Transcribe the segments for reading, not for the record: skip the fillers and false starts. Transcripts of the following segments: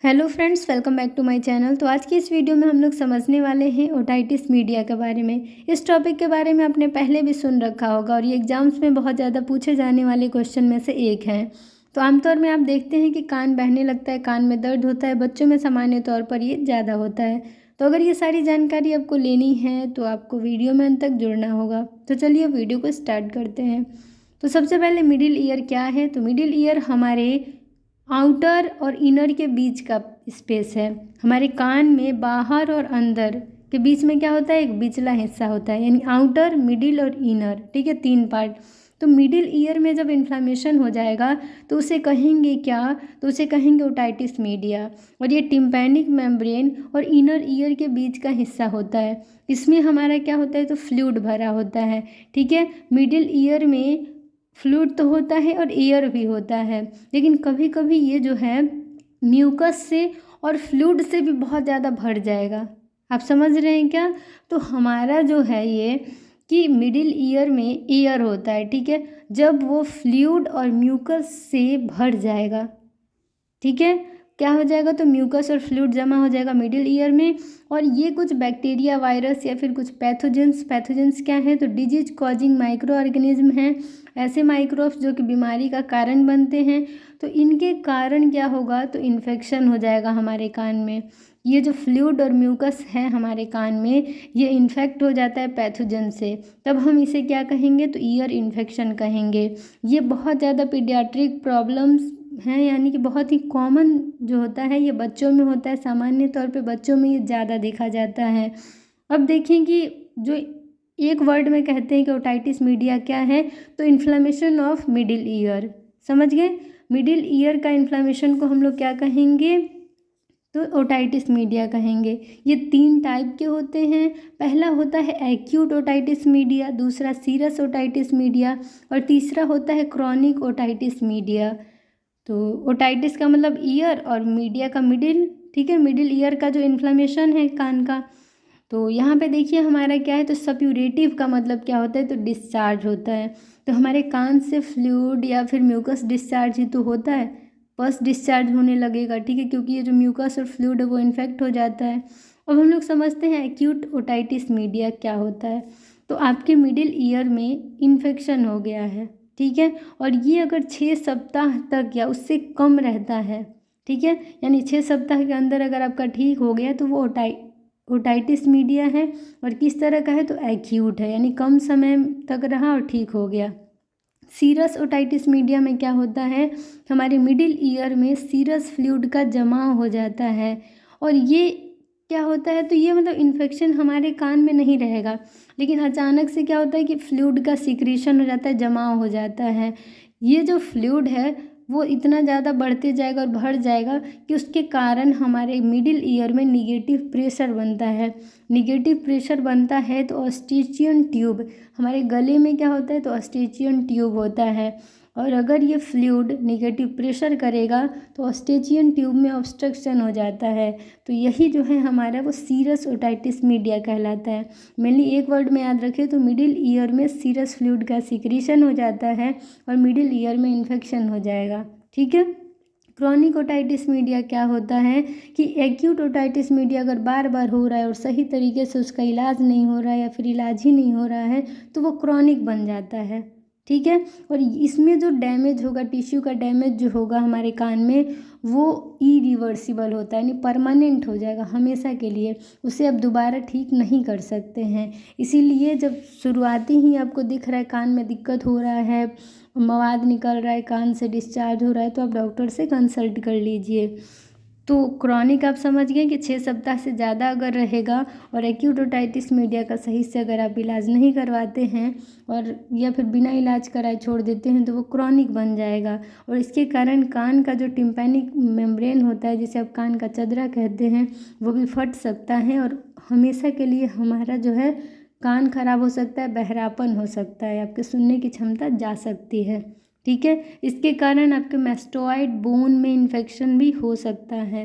Hello friends, welcome back to my channel. तो आज की इस वीडियो में हम लोग समझने वाले हैं ओटाइटिस मीडिया के बारे में। इस टॉपिक के बारे में आपने पहले भी सुन रखा होगा और ये एग्जाम्स में बहुत ज़्यादा पूछे जाने वाले क्वेश्चन में से एक है। तो आमतौर में आप देखते हैं कि कान बहने लगता है, कान में दर्द होता है, बच्चों में सामान्य तौर पर ये ज़्यादा होता है। तो अगर ये सारी जानकारी आपको लेनी है तो आपको वीडियो में अंत तक जुड़ना होगा। तो चलिए वीडियो को स्टार्ट करते हैं। तो सबसे पहले मिडिल ईयर क्या है? तो मिडिल ईयर हमारे आउटर और इनर के बीच का स्पेस है। हमारे कान में बाहर और अंदर के बीच में क्या होता है? एक बिचला हिस्सा होता है, यानी आउटर, मिडिल और इनर। ठीक है, तीन पार्ट। तो मिडिल ईयर में जब इन्फ्लामेशन हो जाएगा तो उसे कहेंगे क्या? तो उसे कहेंगे ओटाइटिस मीडिया। और ये टिम्पैनिक मेम्ब्रेन और इनर ईयर के बीच का हिस्सा होता है। इसमें हमारा क्या होता है? तो फ्लूइड भरा होता है। ठीक है, मिडिल ईयर में फ्लूइड तो होता है और एयर भी होता है, लेकिन कभी कभी ये जो है म्यूकस से और फ्लूइड से भी बहुत ज़्यादा भर जाएगा। आप समझ रहे हैं क्या? तो हमारा जो है ये कि मिडिल ईयर में एयर होता है। ठीक है, जब वो फ्लूइड और म्यूकस से भर जाएगा, ठीक है, क्या हो जाएगा? तो म्यूकस और फ्लूइड जमा हो जाएगा मिडिल ईयर में। और ये कुछ बैक्टीरिया, वायरस या फिर कुछ पैथोजेंस क्या है? तो डिजीज कॉजिंग माइक्रो ऑर्गेनिज्म हैं। ऐसे माइक्रोब्स जो कि बीमारी का कारण बनते हैं। तो इनके कारण क्या होगा? तो इन्फेक्शन हो जाएगा हमारे कान में। ये जो फ्लूइड और म्यूकस है हमारे कान में, ये इन्फेक्ट हो जाता है पैथोजन से, तब हम इसे क्या कहेंगे? तो ईयर इन्फेक्शन कहेंगे। ये बहुत ज़्यादा पीडियाट्रिक प्रॉब्लम्स हैं, यानी कि बहुत ही कॉमन जो होता है ये बच्चों में होता है। सामान्य तौर पे बच्चों में ये ज़्यादा देखा जाता है। अब देखें कि जो एक वर्ड में कहते हैं कि ओटाइटिस मीडिया क्या है? तो इन्फ्लेमेशन ऑफ मिडिल ईयर। समझ गए? मिडिल ईयर का इन्फ्लेमेशन को हम लोग क्या कहेंगे? तो ओटाइटिस मीडिया कहेंगे। ये तीन टाइप के होते हैं। पहला होता है एक्यूट ओटाइटिस मीडिया, दूसरा सीरस ओटाइटिस मीडिया और तीसरा होता है क्रॉनिक ओटाइटिस मीडिया। तो ओटाइटिस का मतलब ईयर और मीडिया का मिडिल। ठीक है, मिडिल ईयर का जो इन्फ्लेमेशन है कान का। तो यहाँ पे देखिए हमारा क्या है? तो सप्यूरेटिव का मतलब क्या होता है? तो डिस्चार्ज होता है। तो हमारे कान से फ्लूइड या फिर म्यूकस डिस्चार्ज ही तो होता है, पस डिस्चार्ज होने लगेगा। ठीक है, क्योंकि ये जो म्यूकस और फ्लूइड है वो इन्फेक्ट हो जाता है। अब हम लोग समझते हैं एक्यूट ओटाइटिस मीडिया क्या होता है। तो आपके मिडिल ईयर में इन्फेक्शन हो गया है, ठीक है, और ये अगर 6 सप्ताह तक या उससे कम रहता है, ठीक है, यानी 6 सप्ताह के अंदर अगर आपका ठीक हो गया तो वो ओटाइटिस मीडिया है। और किस तरह का है? तो एक्यूट है, यानी कम समय तक रहा और ठीक हो गया। सीरस ओटाइटिस मीडिया में क्या होता है? हमारे मिडिल ईयर में सीरस फ्लूइड का जमाव हो जाता है। और ये क्या होता है? तो ये मतलब इन्फेक्शन हमारे कान में नहीं रहेगा, लेकिन अचानक से क्या होता है कि फ्लूइड का सिक्रीशन हो जाता है, जमाव हो जाता है। ये जो फ्लूइड है वो इतना ज़्यादा बढ़ते जाएगा और बढ़ जाएगा कि उसके कारण हमारे मिडिल ईयर में निगेटिव प्रेशर बनता है। निगेटिव प्रेशर बनता है तो ऑस्टिचियन ट्यूब, हमारे गले में क्या होता है? तो ऑस्टिचियन ट्यूब होता है। और अगर ये फ्लूइड निगेटिव प्रेशर करेगा तो ऑस्टिचियन ट्यूब में ऑब्स्ट्रक्शन हो जाता है। तो यही जो है हमारा वो सीरस ओटाइटिस मीडिया कहलाता है। मेनली एक वर्ड में याद रखें तो मिडिल ईयर में सीरस फ्लूइड का सिक्रीशन हो जाता है और मिडिल ईयर में इन्फेक्शन हो जाएगा। ठीक है, क्रॉनिक ओटाइटिस मीडिया क्या होता है कि एक्यूट ओटाइटिस मीडिया अगर बार बार हो रहा है और सही तरीके से उसका इलाज नहीं हो रहा है या फिर इलाज ही नहीं हो रहा है तो वो क्रॉनिक बन जाता है। ठीक है, और इसमें जो डैमेज होगा, टिश्यू का डैमेज जो होगा हमारे कान में, वो इरिवर्सिबल होता है, यानी परमानेंट हो जाएगा हमेशा के लिए। उसे आप दोबारा ठीक नहीं कर सकते हैं। इसीलिए जब शुरुआती ही आपको दिख रहा है कान में दिक्कत हो रहा है, मवाद निकल रहा है, कान से डिस्चार्ज हो रहा है, तो आप डॉक्टर से कंसल्ट कर लीजिए। तो क्रॉनिक आप समझ गए कि 6 सप्ताह से ज़्यादा अगर रहेगा और एक्यूट ओटाइटिस मीडिया का सही से अगर आप इलाज नहीं करवाते हैं और या फिर बिना इलाज कराए छोड़ देते हैं तो वो क्रॉनिक बन जाएगा। और इसके कारण कान का जो टिम्पैनिक मेम्ब्रेन होता है, जिसे आप कान का चदरा कहते हैं, वो भी फट सकता है और हमेशा के लिए हमारा जो है कान खराब हो सकता है, बहरापन हो सकता है, आपके सुनने की क्षमता जा सकती है। ठीक है, इसके कारण आपके मैस्टोइड बोन में इन्फेक्शन भी हो सकता है।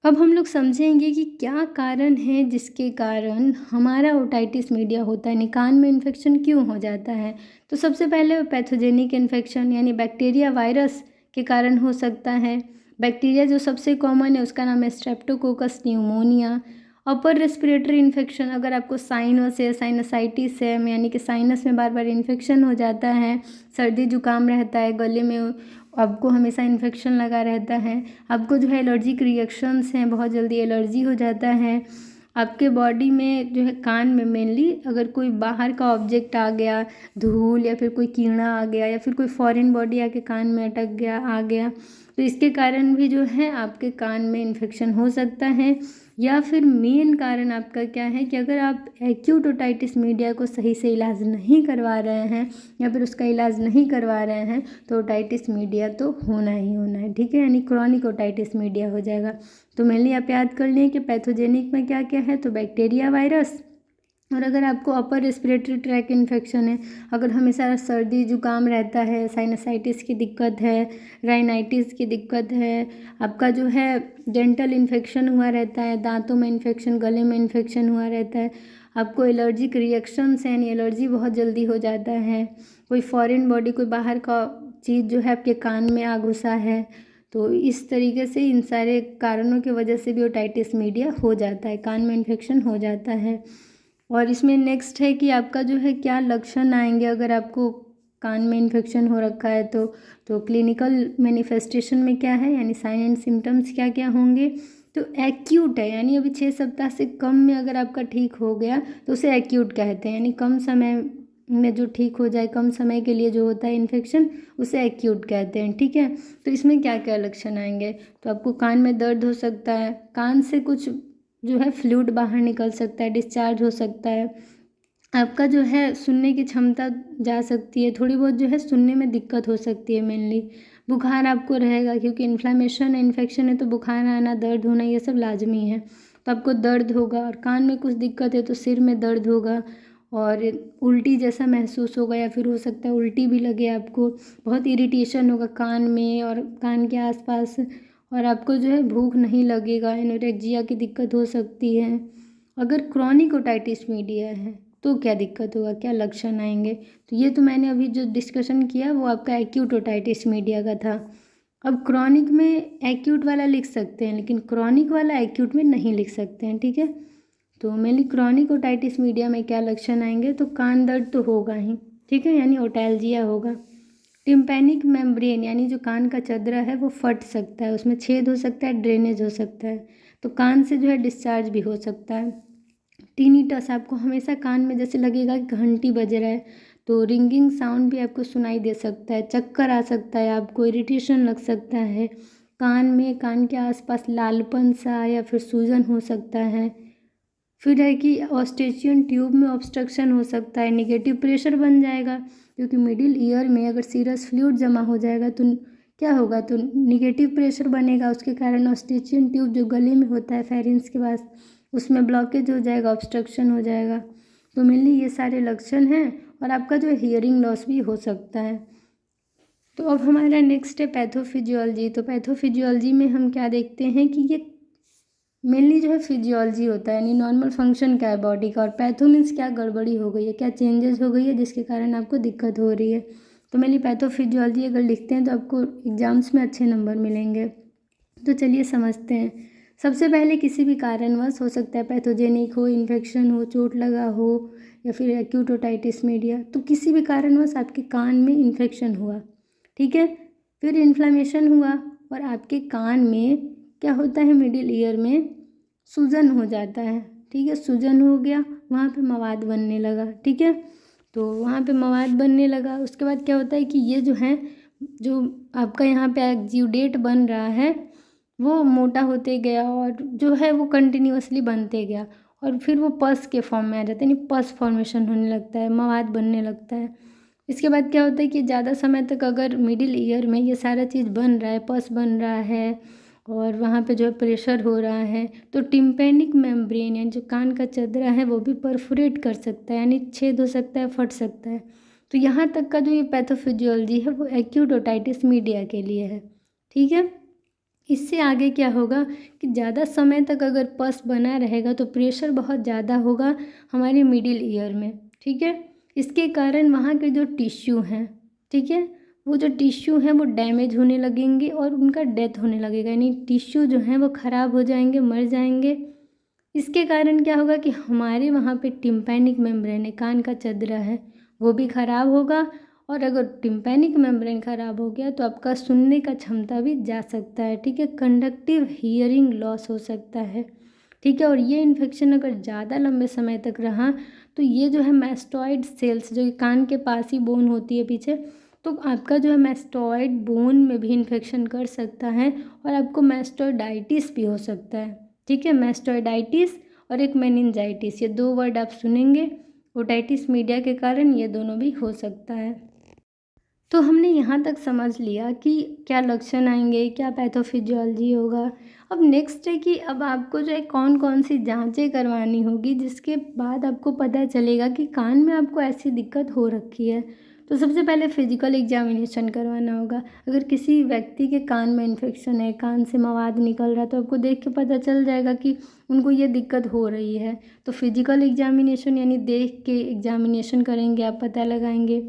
अब हम लोग समझेंगे कि क्या कारण है जिसके कारण हमारा ओटाइटिस मीडिया होता है, यानी कान में इन्फेक्शन क्यों हो जाता है। तो सबसे पहले पैथोजेनिक इन्फेक्शन, यानी बैक्टीरिया, वायरस के कारण हो सकता है। बैक्टीरिया जो सबसे कॉमन है उसका नाम है Streptococcus pneumonia. Upper respiratory infection, अगर आपको साइनस है, साइनसाइटिस है, यानी कि साइनस में बार बार इन्फेक्शन हो जाता है, सर्दी जुकाम रहता है, गले में आपको हमेशा इन्फेक्शन लगा रहता है, आपको जो है एलर्जिक रिएक्शंस हैं, बहुत जल्दी एलर्जी हो जाता है, आपके बॉडी में जो है कान में मेनली अगर कोई बाहर का ऑब्जेक्ट आ गया, धूल या फिर कोई कीड़ा आ गया या फिर कोई फॉरेन बॉडी आके कान में अटक गया आ गया, तो इसके कारण भी जो है आपके कान में इन्फेक्शन हो सकता है। या फिर मेन कारण आपका क्या है कि अगर आप एक्यूट ओटाइटिस मीडिया को सही से इलाज नहीं करवा रहे हैं या फिर उसका इलाज नहीं करवा रहे हैं तो ओटाइटिस मीडिया तो होना ही होना है, ठीक है, यानी क्रॉनिक ओटाइटिस मीडिया हो जाएगा। तो मेनली आप याद कर लें कि पैथोजेनिक में क्या क्या है, तो बैक्टीरिया, वायरस, और अगर आपको अपर रेस्पिरेटरी ट्रैक इन्फेक्शन है, अगर हमेशा सर्दी जुकाम रहता है, साइनसाइटिस की दिक्कत है, राइनाइटिस की दिक्कत है, आपका जो है डेंटल इन्फेक्शन हुआ रहता है, दांतों में इन्फेक्शन, गले में इन्फेक्शन हुआ रहता है, आपको एलर्जिक रिएक्शंस हैं, यानी एलर्जी बहुत जल्दी हो जाता है, कोई फॉरेन बॉडी, कोई बाहर का चीज़ जो है आपके कान में आ घुसा है, तो इस तरीके से इन सारे कारणों की वजह से भी ओटाइटिस मीडिया हो जाता है, कान में इन्फेक्शन हो जाता है। और इसमें नेक्स्ट है कि आपका जो है क्या लक्षण आएंगे अगर आपको कान में इन्फेक्शन हो रखा है तो क्लिनिकल मैनिफेस्टेशन में क्या है, यानी साइन एंड सिम्टम्स क्या क्या होंगे। तो एक्यूट है, यानी अभी 6 सप्ताह से कम में अगर आपका ठीक हो गया तो उसे एक्यूट कहते हैं, यानी कम समय में जो ठीक हो जाए, कम समय के लिए जो होता है इन्फेक्शन, उसे एक्यूट कहते हैं, ठीक है। तो इसमें क्या क्या लक्षण आएंगे, तो आपको कान में दर्द हो सकता है, कान से कुछ जो है फ्लूइड बाहर निकल सकता है, डिस्चार्ज हो सकता है, आपका जो है सुनने की क्षमता जा सकती है, थोड़ी बहुत जो है सुनने में दिक्कत हो सकती है, मेनली बुखार आपको रहेगा, क्योंकि इन्फ्लामेशन है, इन्फेक्शन है, तो बुखार आना, दर्द होना, ये सब लाजमी है, तो आपको दर्द होगा। और कान में कुछ दिक्कत है तो सिर में दर्द होगा और उल्टी जैसा महसूस होगा, या फिर हो सकता है उल्टी भी लगे आपको, बहुत इरिटेशन होगा कान में और कान के आसपास, और आपको जो है भूख नहीं लगेगा, एनोरेक्जिया की दिक्कत हो सकती है। अगर क्रॉनिक ओटाइटिस मीडिया है तो क्या दिक्कत होगा, क्या लक्षण आएंगे, तो ये तो मैंने अभी जो डिस्कशन किया वो आपका एक्यूट ओटाइटिस मीडिया का था। अब क्रॉनिक में एक्यूट वाला लिख सकते हैं, लेकिन क्रॉनिक वाला एक्यूट में नहीं लिख सकते हैं, ठीक है। तो मेनली क्रॉनिक ओटाइटिस मीडिया में क्या लक्षण आएंगे, तो कान दर्द तो होगा ही, ठीक है, यानी ओटैल्जिया होगा। टिम्पैनिक मेम्ब्रेन, यानी जो कान का चदरा है वो फट सकता है, उसमें छेद हो सकता है, ड्रेनेज हो सकता है, तो कान से जो है डिस्चार्ज भी हो सकता है। टिनिटस, आपको हमेशा कान में जैसे लगेगा कि घंटी बज रहा है, तो रिंगिंग साउंड भी आपको सुनाई दे सकता है, चक्कर आ सकता है, आपको इरिटेशन लग सकता है, कान में, कान के आसपास लालपन सा या फिर सूजन हो सकता है। फिर है कि ऑस्टेचियन ट्यूब में ऑब्स्ट्रक्शन हो सकता है, नेगेटिव प्रेशर बन जाएगा, क्योंकि मिडिल ईयर में अगर सीरस फ्लूइड जमा हो जाएगा तो क्या होगा, तो निगेटिव प्रेशर बनेगा, उसके कारण ऑस्टेचियन ट्यूब जो गले में होता है फेरिंक्स के पास, उसमें ब्लॉकेज हो जाएगा, ऑब्स्ट्रक्शन हो जाएगा। तो मेनली ये सारे लक्षण हैं, और आपका जो हियरिंग लॉस भी हो सकता है। तो अब हमारा नेक्स्ट है पैथोफिजियोलॉजी। तो पैथोफिजियोलॉजी में हम क्या देखते हैं कि ये मेनली जो है फिजियोलॉजी होता है, यानी नॉर्मल फंक्शन क्या है बॉडी का, और पैथो मीन्स क्या गड़बड़ी हो गई है, क्या चेंजेस हो गई है जिसके कारण आपको दिक्कत हो रही है। तो मेनली पैथोफिजियोलॉजी अगर लिखते हैं तो आपको एग्जाम्स में अच्छे नंबर मिलेंगे। तो चलिए समझते हैं। सबसे पहले किसी भी कारणवश हो सकता है, पैथोजेनिक हो, इन्फेक्शन हो, चोट लगा हो, या फिर एक्यूट ओटाइटिस मीडिया, तो किसी भी कारणवश आपके कान में इन्फेक्शन हुआ, ठीक है, फिर इन्फ्लामेशन हुआ और आपके कान में क्या होता है, मिडिल ईयर में सूजन हो जाता है, ठीक है, सूजन हो गया, वहाँ पे मवाद बनने लगा, ठीक है, तो वहाँ पे मवाद बनने लगा, उसके बाद क्या होता है कि ये जो है, जो आपका यहाँ पे एक्जिउडेट बन रहा है वो मोटा होते गया और जो है वो कंटिन्यूअसली बनते गया, और फिर वो पस के फॉर्म में आ जाता है, यानी पस फॉर्मेशन होने लगता है, मवाद बनने लगता है। इसके बाद क्या होता है कि ज़्यादा समय तक अगर मिडिल ईयर में ये सारा चीज़ बन रहा है, पस बन रहा है और वहाँ पे जो है प्रेशर हो रहा है, तो टिम्पैनिक मेम्ब्रेन यानी जो कान का चदरा है वो भी परफोरेट कर सकता है, यानी छेद हो सकता है, फट सकता है। तो यहाँ तक का जो ये पैथोफिजियोलॉजी है वो एक्यूट ओटाइटिस मीडिया के लिए है, ठीक है। इससे आगे क्या होगा कि ज़्यादा समय तक अगर पस बना रहेगा तो प्रेशर बहुत ज़्यादा होगा हमारे मिडिल ईयर में, ठीक है। इसके कारण वहाँ के जो टिश्यू हैं, ठीक है, वो जो टिश्यू हैं वो डैमेज होने लगेंगे और उनका डेथ होने लगेगा, यानी टिश्यू जो हैं वो ख़राब हो जाएंगे, मर जाएंगे। इसके कारण क्या होगा कि हमारे वहाँ पे टिम्पैनिक मेम्ब्रेन है, कान का चदरा है, वो भी ख़राब होगा। और अगर टिम्पैनिक मेम्ब्रेन ख़राब हो गया तो आपका सुनने का क्षमता भी जा सकता है, ठीक है। कंडक्टिव हियरिंग लॉस हो सकता है, ठीक है। और ये इन्फेक्शन अगर ज़्यादा लंबे समय तक रहा तो ये जो है मैस्टॉइड सेल्स, जो कि कान के पास ही बोन होती है पीछे, तो आपका जो है मैस्टॉइड बोन में भी इन्फेक्शन कर सकता है और आपको मैस्टोइडाइटिस भी हो सकता है, ठीक है। मैस्टोइडाइटिस और एक मेनिंजाइटिस, ये 2 वर्ड आप सुनेंगे। ओटाइटिस मीडिया के कारण ये दोनों भी हो सकता है। तो हमने यहाँ तक समझ लिया कि क्या लक्षण आएंगे, क्या पैथोफिजियोलॉजी होगा। अब नेक्स्ट है कि अब आपको जो है कौन कौन सी जांचें करवानी होगी, जिसके बाद आपको पता चलेगा कि कान में आपको ऐसी दिक्कत हो रखी है। तो सबसे पहले फिजिकल एग्जामिनेशन करवाना होगा। अगर किसी व्यक्ति के कान में इन्फेक्शन है, कान से मवाद निकल रहा है, तो आपको देख के पता चल जाएगा कि उनको ये दिक्कत हो रही है। तो फिजिकल एग्जामिनेशन यानी देख के एग्जामिनेशन करेंगे, आप पता लगाएंगे।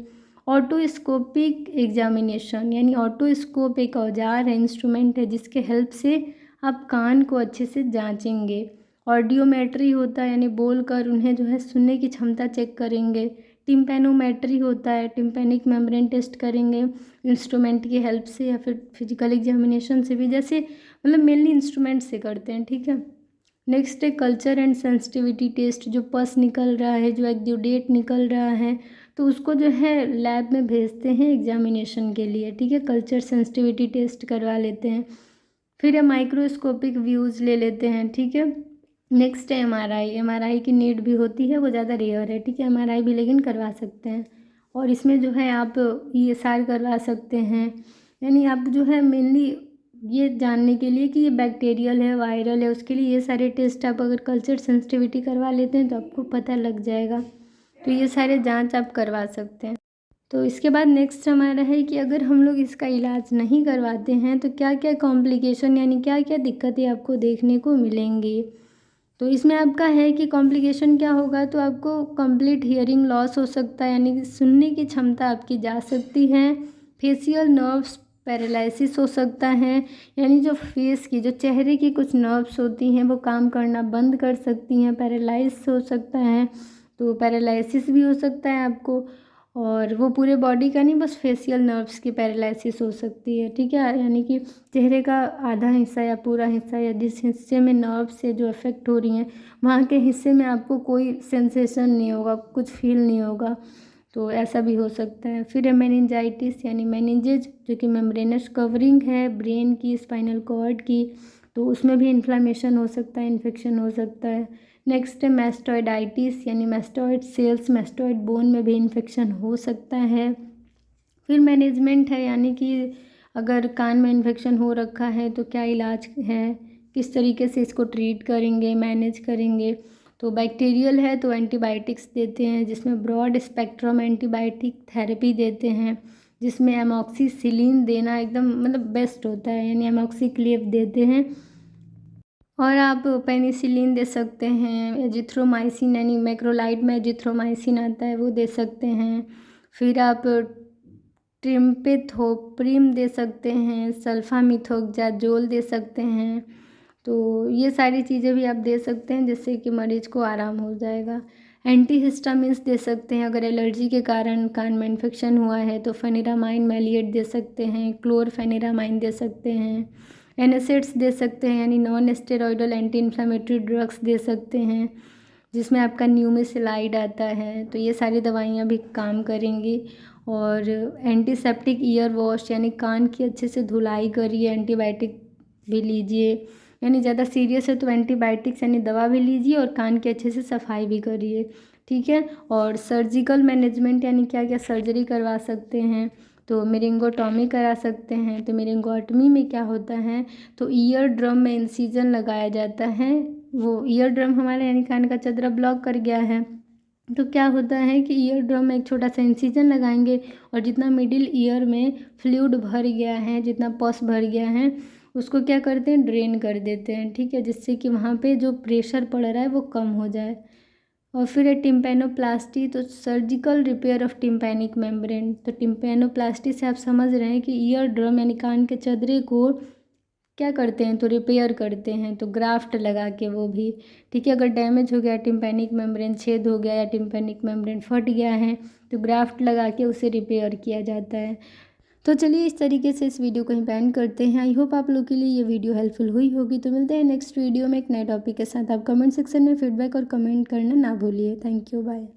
ऑटोस्कोपिक एग्जामिनेशन यानी ऑटोस्कोप एक औजार है, इंस्ट्रूमेंट है, जिसके हेल्प से आप कान को अच्छे से जांचेंगे। ऑडियोमेट्री होता है, यानी बोलकर उन्हें जो है सुनने की क्षमता चेक करेंगे। टिम्पैनोमेट्री होता है, टिम्पैनिक मेम्ब्रेन टेस्ट करेंगे इंस्ट्रूमेंट की हेल्प से या फिर फिजिकल एग्जामिनेशन से भी, जैसे मतलब मेनली इंस्ट्रूमेंट से करते हैं, ठीक है। नेक्स्ट है कल्चर एंड सेंसिटिविटी टेस्ट, जो पस निकल रहा है, जो एक्यूडेट निकल रहा है, तो उसको जो है लैब में भेजते हैं एग्जामिनेशन के लिए, ठीक है। कल्चर सेंसिटिविटी टेस्ट करवा लेते हैं। फिर है माइक्रोस्कोपिक व्यूज़ ले लेते हैं, ठीक है। नेक्स्ट है एमआरआई। एमआरआई की नीड भी होती है, वो ज़्यादा रेयर है, ठीक है। एमआरआई भी लेकिन करवा सकते हैं और इसमें जो है आप ईएसआर करवा सकते हैं, यानी आप जो है मेनली ये जानने के लिए कि ये बैक्टीरियल है, वायरल है, उसके लिए ये सारे टेस्ट आप अगर कल्चर सेंसिटिविटी करवा लेते हैं तो आपको पता लग जाएगा। तो ये सारे जांच आप करवा सकते हैं। तो इसके बाद नेक्स्ट हमारा है कि अगर हम लोग इसका इलाज नहीं करवाते हैं तो क्या क्या कॉम्प्लिकेशन यानी क्या क्या दिक्कतें आपको देखने को मिलेंगी। तो इसमें आपका है कि कॉम्प्लिकेशन क्या होगा, तो आपको कंप्लीट हियरिंग लॉस हो सकता है, यानी कि सुनने की क्षमता आपकी जा सकती है। फेशियल नर्व्स पैरालिसिस हो सकता है, यानी जो फेस की, जो चेहरे की कुछ नर्व्स होती हैं वो काम करना बंद कर सकती हैं, पैरालाइज हो सकता है। तो पैरालिसिस भी हो सकता है आपको, और वो पूरे बॉडी का नहीं, बस फेशियल नर्व्स की पैरालिसिस हो सकती है, ठीक है। यानी कि चेहरे का आधा हिस्सा या पूरा हिस्सा, या जिस हिस्से में नर्व से जो इफेक्ट हो रही हैं वहाँ के हिस्से में आपको कोई सेंसेशन नहीं होगा, कुछ फील नहीं होगा, तो ऐसा भी हो सकता है। फिर है मेनिंजाइटिस यानी मेनिंजेज, जो कि मेम्ब्रेनस कवरिंग है ब्रेन की, स्पाइनल कॉर्ड की, तो उसमें भी इन्फ्लामेशन हो सकता है, इन्फेक्शन हो सकता है। नेक्स्ट है मैस्टोइडाइटिस यानी मैस्टोइड सेल्स, मैस्टोइड बोन में भी इन्फेक्शन हो सकता है। फिर मैनेजमेंट है, यानी कि अगर कान में इन्फेक्शन हो रखा है तो क्या इलाज है, किस तरीके से इसको ट्रीट करेंगे, मैनेज करेंगे। तो बैक्टीरियल है तो एंटीबायोटिक्स देते हैं, जिसमें ब्रॉड स्पेक्ट्रम एंटीबायोटिक थेरेपी देते हैं, जिसमें एमॉक्सिसिलिन देना एकदम मतलब बेस्ट होता है, यानी एमॉक्सिक्लेव देते हैं। और आप पेनिसिलिन दे सकते हैं, एजिथ्रोमाइसिन यानी मैक्रोलाइड में एजिथ्रोमाइसिन आता है वो दे सकते हैं। फिर आप ट्रिम्पेथोप्रिम दे सकते हैं, सल्फामिथोक्साजोल दे सकते हैं। तो ये सारी चीज़ें भी आप दे सकते हैं, जिससे कि मरीज़ को आराम हो जाएगा। एंटीहिस्टामिन्स दे सकते हैं, अगर एलर्जी के कारण कान में इन्फेक्शन हुआ है तो फेनिरामाइन मैलिएट दे सकते हैं, क्लोरफेनिरामाइन दे सकते हैं। एनासिड्स दे सकते हैं, यानी non steroidal anti inflammatory drugs दे सकते हैं, जिसमें आपका न्यूमेसिलाइड आता है, तो ये सारी दवाइयाँ भी काम करेंगी। और एंटीसेप्टिक ईयर वॉश यानी कान की अच्छे से धुलाई करिए, एंटीबायोटिक भी लीजिए, यानी ज़्यादा सीरियस है तो एंटीबायोटिक्स यानी दवा भी लीजिए और कान की अच्छे से सफाई भी करिए, ठीक है। और सर्जिकल मैनेजमेंट यानी क्या क्या सर्जरी करवा सकते हैं, तो मेरिंगोटॉमी करा सकते हैं। तो मेरिंगोटमी में क्या होता है, तो ईयर ड्रम में इंसिजन लगाया जाता है, वो ईयर ड्रम हमारे यानी कान का चदरा ब्लॉक कर गया है, तो क्या होता है कि ईयर ड्रम में एक छोटा सा इंसिजन लगाएंगे और जितना मिडिल ईयर में फ्लूइड भर गया है, जितना पस भर गया है, उसको क्या करते हैं, ड्रेन कर देते हैं, ठीक है, जिससे कि वहाँ पे जो प्रेशर पड़ रहा है वो कम हो जाए। और फिर है टिम्पैनोप्लास्टी, तो surgical repair of tympanic membrane. तो टिम्पैनोप्लास्टी से आप समझ रहे हैं कि ईयर ड्रम यानी कान के चदरे को क्या करते हैं, तो रिपेयर करते हैं, तो ग्राफ्ट लगा के वो भी। ठीक है, अगर डैमेज हो गया, टिम्पैनिक मेम्ब्रेन छेद हो गया या टिम्पैनिक मेम्ब्रेन फट गया है, तो ग्राफ्ट लगा के उसे रिपेयर किया जाता है। तो चलिए इस तरीके से इस वीडियो को हम एंड करते हैं। आई होप आप लोग के लिए ये वीडियो हेल्पफुल हुई होगी। तो मिलते हैं नेक्स्ट वीडियो में एक नए टॉपिक के साथ। आप कमेंट सेक्शन में फीडबैक और कमेंट करना ना भूलिए। Thank you, bye.